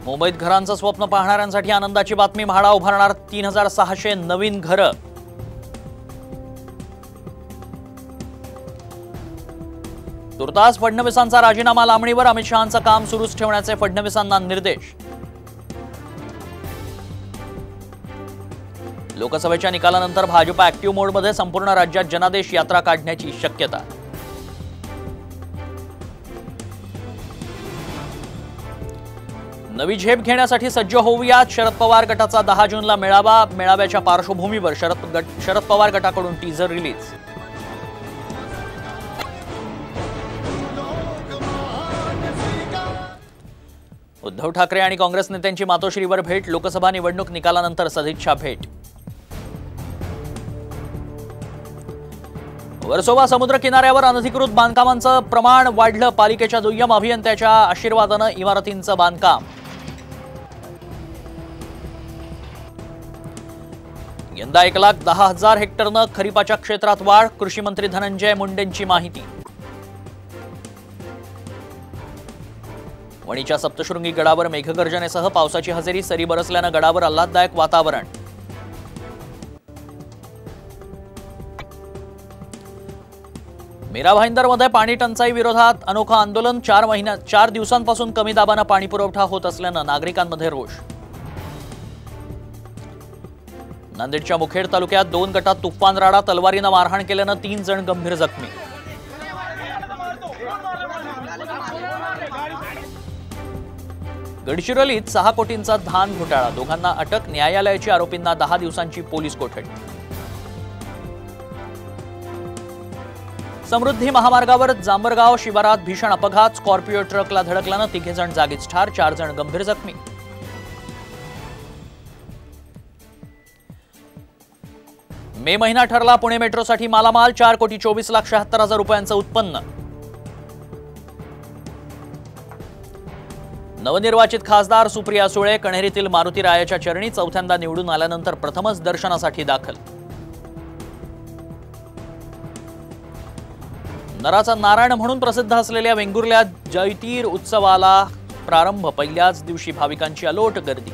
मुंबईत घरांचं स्वप्न पाहणाऱ्यांसाठी आनंदाची बातमी. म्हाडा उभारणार 3600 नवीन घरं. तुर्तास फडणवीसांचा राजीनामा लांबणीवर. अमित शहांचं काम सुरूच ठेवण्याचे फडणवीसांना निर्देश. लोकसभेच्या निकालानंतर भाजप ऍक्टिव्ह मोडमध्ये. संपूर्ण राज्यात जनादेश यात्रा काढण्याची शक्यता. नवी झेप घेण्यासाठी सज्ज होऊयात. शरद पवार गटाचा 10 जूनला मेळावा. मेळाव्याच्या पार्श्वभूमीवर शरद पवार गटाकडून टीझर रिलीज. उद्धव ठाकरे आणि काँग्रेस नेत्यांची मातोश्रीवर भेट. लोकसभा निवडणूक निकालानंतर सदिच्छा भेट. वर्सोवा समुद्र किनाऱ्यावर अनधिकृत बांधकामांचं प्रमाण वाढलं. पालिकेच्या दुय्यम अभियंत्याच्या आशीर्वादानं इमारतींचं बांधकाम. यंदा 1,10,000 हेक्टरनं खरीपाच्या क्षेत्रात वाढ. कृषी मंत्री धनंजय मुंडेंची माहिती. वणीच्या सप्तशृंगी गडावर मेघगर्जनेसह पावसाची हजेरी. सरी बरसल्यानं गडावर आल्हाददायक वातावरण. मीरा भाईंदरमध्ये पाणी टंचाई विरोधात अनोखं आंदोलन. 4 दिवसांपासून कमी दाबानं पाणी पुरवठा होत असल्यानं नागरिकांमध्ये रोष. नांदेडच्या मुखेड तालुक्यात 2 गटात तुफान राडा. तलवारीनं मारहाण केल्यानं 3 जण गंभीर जखमी. गडचिरोलीत 6 कोटींचा धान घोटाळा. दोघांना अटक. न्यायालयाची आरोपींना 10 दिवसांची पोलीस कोठडी. समृद्धी महामार्गावर जांभरगाव शिवारात भीषण अपघात. स्कॉर्पिओ ट्रकला धडकल्यानं 3 जण जागीच ठार. 4 जण गंभीर जखमी. मे महिना ठरला पुणे मेट्रोसाठी मालामाल. 4,24,76,000 रुपयांचं उत्पन्न. नवनिर्वाचित खासदार सुप्रिया सुळे कण्हेरीतील मारुती रायाच्या चरणी. चौथ्यांदा निवडून आल्यानंतर प्रथमच दर्शनासाठी दाखल. नराचा नारायण म्हणून प्रसिद्ध असलेल्या वेंगुर्ल्यात जैतीर उत्सवाला प्रारंभ. पहिल्याच दिवशी भाविकांची अलोट गर्दी.